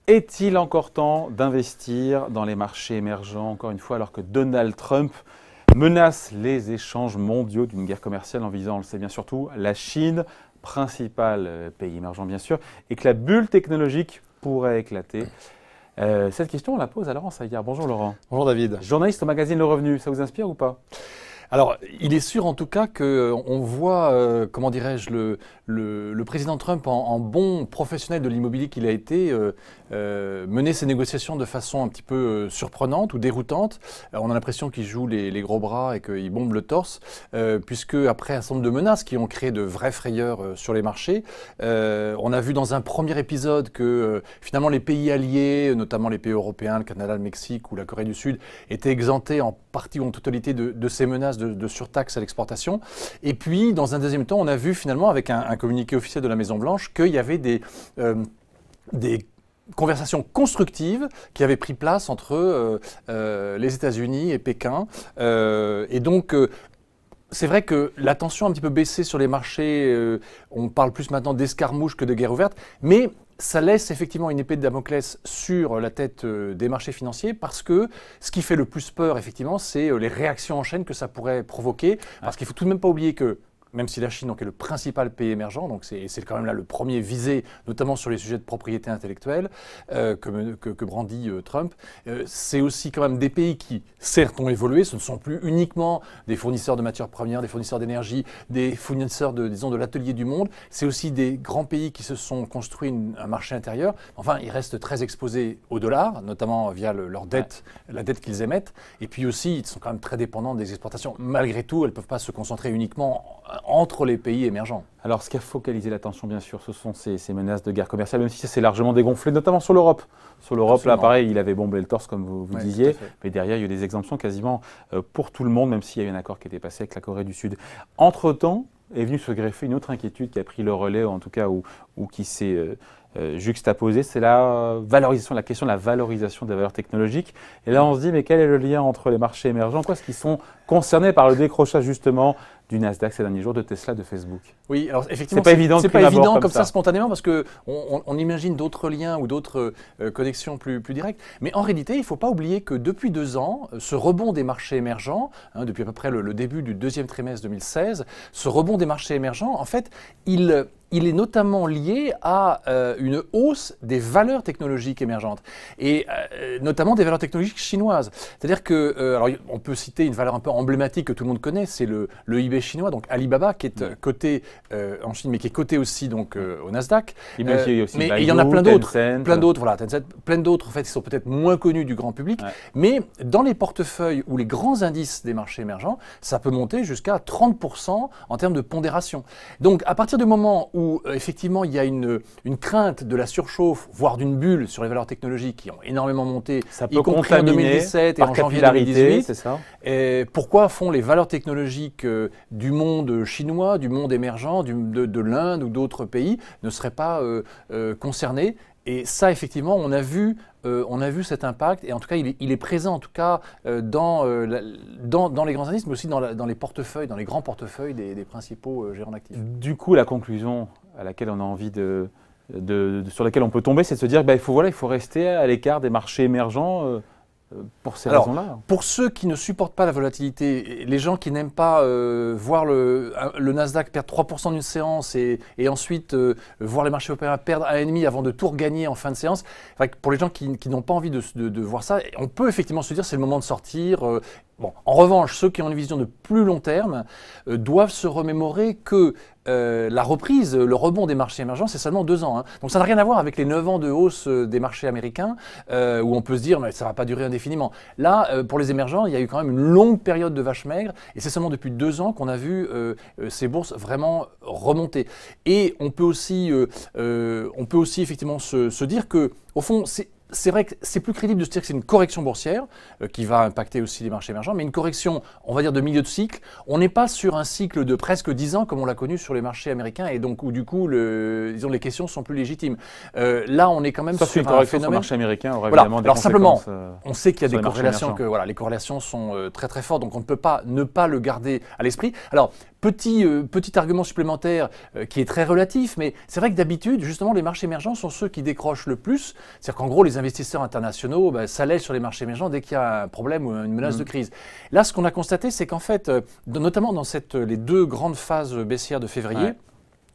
Est-il encore temps d'investir dans les marchés émergents, encore une fois, alors que Donald Trump menace les échanges mondiaux d'une guerre commerciale en visant, on le sait bien surtout, la Chine, principal pays émergent bien sûr, et que la bulle technologique pourrait éclater? Cette question, on la pose à Laurent Saillard. Bonjour Laurent. Bonjour David. Journaliste au magazine Le Revenu, ça vous inspire ou pas? Alors, il est sûr en tout cas qu'on voit, comment dirais-je, le président Trump en bon professionnel de l'immobilier qu'il a été, mener ces négociations de façon un petit peu surprenante ou déroutante. On a l'impression qu'il joue les gros bras et qu'il bombe le torse, puisque après un certain nombre de menaces qui ont créé de vraies frayeurs sur les marchés, on a vu dans un premier épisode que finalement les pays alliés, notamment les pays européens, le Canada, le Mexique ou la Corée du Sud, étaient exemptés en partie ou en totalité de ces menaces de surtaxe à l'exportation. Et puis, dans un deuxième temps, on a vu finalement, avec un communiqué officiel de la Maison-Blanche, qu'il y avait des conversations constructives qui avaient pris place entre les États-Unis et Pékin. Et donc, c'est vrai que la tension a un petit peu baissé sur les marchés. On parle plus maintenant d'escarmouche que de guerre ouverte. Mais ça laisse effectivement une épée de Damoclès sur la tête des marchés financiers, parce que ce qui fait le plus peur, effectivement, c'est les réactions en chaîne que ça pourrait provoquer. Parce qu'il ne faut tout de même pas oublier que, même si la Chine donc, est le principal pays émergent, donc c'est quand même là le premier visé, notamment sur les sujets de propriété intellectuelle que brandit Trump, c'est aussi quand même des pays qui, certes, ont évolué. Ce ne sont plus uniquement des fournisseurs de matières premières, des fournisseurs d'énergie, des fournisseurs de l'atelier du monde. C'est aussi des grands pays qui se sont construits un marché intérieur. Enfin, ils restent très exposés au dollar, notamment via leur dette, la dette qu'ils émettent. Et puis aussi, ils sont quand même très dépendants des exportations. Malgré tout, elles ne peuvent pas se concentrer uniquement entre les pays émergents. Alors, ce qui a focalisé l'attention, bien sûr, ce sont ces menaces de guerre commerciale, même si ça s'est largement dégonflé, notamment sur l'Europe. Sur l'Europe, là, pareil, il avait bombé le torse, comme vous disiez, mais derrière, il y a eu des exemptions quasiment pour tout le monde, même s'il y a eu un accord qui était passé avec la Corée du Sud. Entre-temps, est venue se greffer une autre inquiétude qui a pris le relais, en tout cas, ou qui s'est juxtaposée, c'est la valorisation, la question de la valorisation des valeurs technologiques. Et là, on se dit, mais quel est le lien entre les marchés émergents? Est-ce qu'ils sont concernés par le décrochage, justement, du Nasdaq ces derniers jours, de Tesla, de Facebook? Oui, alors effectivement, c'est pas évident comme ça spontanément, parce qu'on imagine d'autres liens ou d'autres connexions plus directes. Mais en réalité, il ne faut pas oublier que depuis 2 ans, ce rebond des marchés émergents, depuis à peu près le début du deuxième trimestre 2016, ce rebond des marchés émergents, en fait, il est notamment lié à une hausse des valeurs technologiques émergentes, et notamment des valeurs technologiques chinoises. C'est-à-dire que, alors on peut citer une valeur un peu emblématique que tout le monde connaît, c'est le eBay chinois, donc Alibaba, qui est coté en Chine, mais qui est coté aussi donc, au Nasdaq. Mais il y en a plein d'autres, voilà, Tencent, plein d'autres en fait, qui sont peut-être moins connus du grand public, mais dans les portefeuilles ou les grands indices des marchés émergents, ça peut monter jusqu'à 30% en termes de pondération. Donc à partir du moment où effectivement il y a une crainte de la surchauffe, voire d'une bulle sur les valeurs technologiques qui ont énormément monté, ça peut y compris en 2017 et en janvier 2018. C'est ça. Et pourquoi font les valeurs technologiques du monde chinois, du monde émergent, de l'Inde ou d'autres pays ne seraient pas concernés? Et ça, effectivement, on a vu cet impact, et en tout cas, il est présent en tout cas dans les grands indices, mais aussi dans les portefeuilles, dans les grands portefeuilles des principaux gérants d'actifs. Du coup, la conclusion à laquelle on a envie sur laquelle on peut tomber, c'est de se dire qu'il faut rester à l'écart des marchés émergents. Pour ces raisons-là. Pour ceux qui ne supportent pas la volatilité, les gens qui n'aiment pas voir le Nasdaq perdre 3% d'une séance et ensuite voir les marchés européens perdre 1,5 avant de tout regagner en fin de séance, pour les gens qui n'ont pas envie de voir ça, on peut effectivement se dire c'est le moment de sortir. Bon, en revanche, ceux qui ont une vision de plus long terme doivent se remémorer que la reprise, le rebond des marchés émergents, c'est seulement 2 ans. Donc ça n'a rien à voir avec les 9 ans de hausse des marchés américains, où on peut se dire mais ça ne va pas durer indéfiniment. Là, pour les émergents, il y a eu quand même une longue période de vache maigre, et c'est seulement depuis 2 ans qu'on a vu ces bourses vraiment remonter. Et on peut aussi effectivement se dire que, au fond, c'est vrai que c'est plus crédible de se dire que c'est une correction boursière qui va impacter aussi les marchés émergents, mais une correction, on va dire, de milieu de cycle. On n'est pas sur un cycle de presque 10 ans comme on l'a connu sur les marchés américains, et donc où du coup, disons, les questions sont plus légitimes. Là, on est quand même sur un phénomène. Le marché américain aurait évidemment des conséquences. Alors simplement, on sait qu'il y a des corrélations, les corrélations sont très très fortes, donc on ne peut pas ne pas le garder à l'esprit. Alors, Petit argument supplémentaire qui est très relatif, mais c'est vrai que d'habitude, justement, les marchés émergents sont ceux qui décrochent le plus. C'est-à-dire qu'en gros, les investisseurs internationaux s'allègent sur les marchés émergents dès qu'il y a un problème ou une menace de crise. Là, ce qu'on a constaté, c'est qu'en fait, notamment dans les 2 grandes phases baissières de février,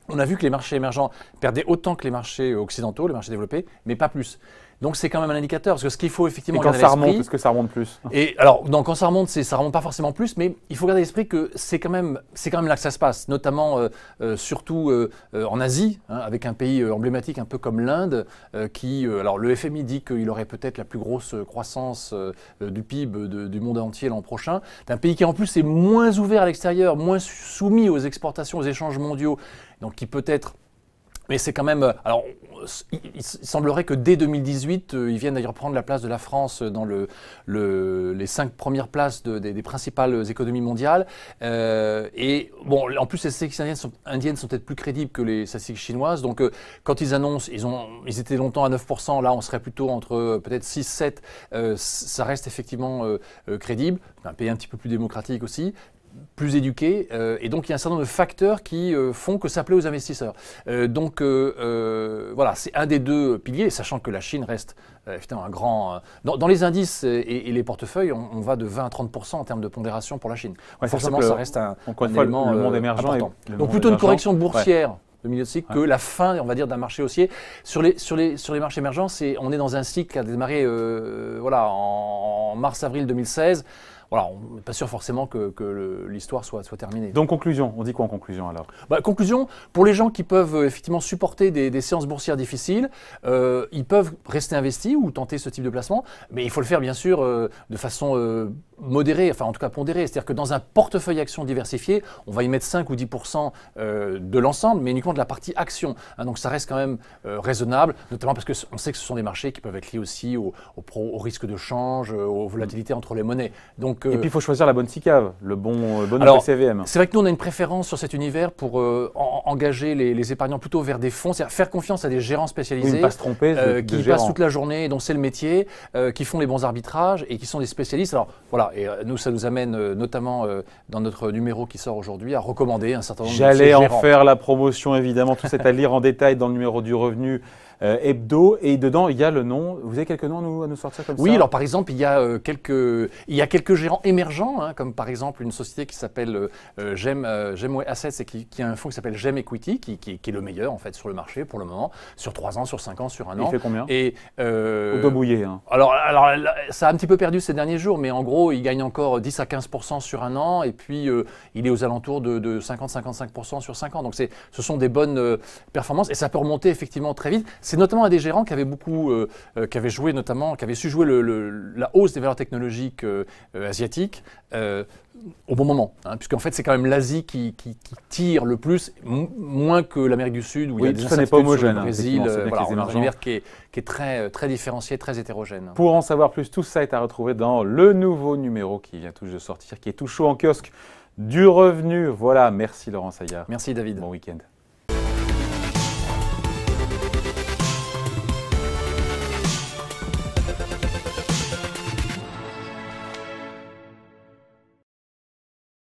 on a vu que les marchés émergents perdaient autant que les marchés occidentaux, les marchés développés, mais pas plus. Donc c'est quand même un indicateur, parce que ce qu'il faut effectivement garder à l'esprit... Et quand ça remonte, est-ce que ça remonte plus? Et alors, quand ça remonte, ça remonte pas forcément plus, mais il faut garder à l'esprit que c'est quand même là que ça se passe, notamment surtout en Asie, hein, avec un pays emblématique un peu comme l'Inde, alors le FMI dit qu'il aurait peut-être la plus grosse croissance du PIB du monde entier l'an prochain. C'est un pays qui en plus est moins ouvert à l'extérieur, moins soumis aux exportations, aux échanges mondiaux, donc qui peut être... Mais c'est quand même... Alors, il semblerait que dès 2018, ils viennent d'ailleurs prendre la place de la France dans les 5 premières places des principales économies mondiales. Et bon, en plus, les statistiques indiennes sont peut-être plus crédibles que les statistiques chinoises. Donc, quand ils annoncent, ils étaient longtemps à 9%, là, on serait plutôt entre peut-être 6-7%. Ça reste effectivement crédible. Un pays un petit peu plus démocratique aussi, plus éduqués, et donc il y a un certain nombre de facteurs qui font que ça plaît aux investisseurs. Donc voilà, c'est un des 2 piliers, sachant que la Chine reste évidemment un grand... Dans les indices et les portefeuilles, on va de 20 à 30% en termes de pondération pour la Chine. Ouais, forcément, ça reste un élément le monde émergent important. Donc plutôt une correction boursière de milieu de cycle que la fin, on va dire, d'un marché haussier. Sur les marchés émergents, on est dans un cycle qui a démarré en mars-avril 2016. Voilà, on n'est pas sûr forcément que l'histoire soit terminée. Donc conclusion, on dit quoi en conclusion alors? Conclusion, pour les gens qui peuvent effectivement supporter des séances boursières difficiles, ils peuvent rester investis ou tenter ce type de placement, mais il faut le faire bien sûr de façon modérée, enfin en tout cas pondérée. C'est-à-dire que dans un portefeuille action diversifié, on va y mettre 5 ou 10% de l'ensemble, mais uniquement de la partie action. Hein, donc ça reste quand même raisonnable, notamment parce qu'on sait que ce sont des marchés qui peuvent être liés aussi au risque de change, aux volatilités entre les monnaies. Donc, et puis il faut choisir la bonne SICAV, le bon CVM. C'est vrai que nous on a une préférence sur cet univers pour engager les épargnants plutôt vers des fonds, c'est-à-dire faire confiance à des gérants spécialisés ne pas se tromper, qui passent toute la journée, dont c'est le métier, qui font les bons arbitrages et qui sont des spécialistes. Alors voilà, et nous ça nous amène notamment dans notre numéro qui sort aujourd'hui à recommander un certain nombre de gérants. J'allais en faire la promotion évidemment, tout c'est à lire en détail dans le numéro du revenu hebdo, et dedans il y a le nom. Vous avez quelques noms à nous sortir comme ça? Oui, alors par exemple il y a quelques gérants émergents, hein, comme par exemple une société qui s'appelle Gemway Assets et qui a un fonds qui s'appelle Gem Equity, qui est le meilleur en fait sur le marché pour le moment, sur 3 ans, sur 5 ans, sur 1 an. Il fait combien? Au dos bouillé. Hein. Alors ça a un petit peu perdu ces derniers jours, mais en gros il gagne encore 10 à 15% sur 1 an, et puis il est aux alentours de 50-55% sur 5 ans. Donc ce sont des bonnes performances, et ça peut remonter effectivement très vite. C'est notamment un des gérants qui avait qui avait su jouer la hausse des valeurs technologiques asiatiques au bon moment, hein, puisqu'en fait c'est quand même l'Asie qui tire le plus, moins que l'Amérique du Sud où il y a des incertitudes sur le Brésil. Voilà, on a un univers qui est très, très différencié, très hétérogène. Pour en savoir plus, tout ça est à retrouver dans le nouveau numéro qui vient tout juste de sortir, qui est tout chaud en kiosque, du revenu. Voilà, merci Laurent Saillard. Merci David. Bon week-end.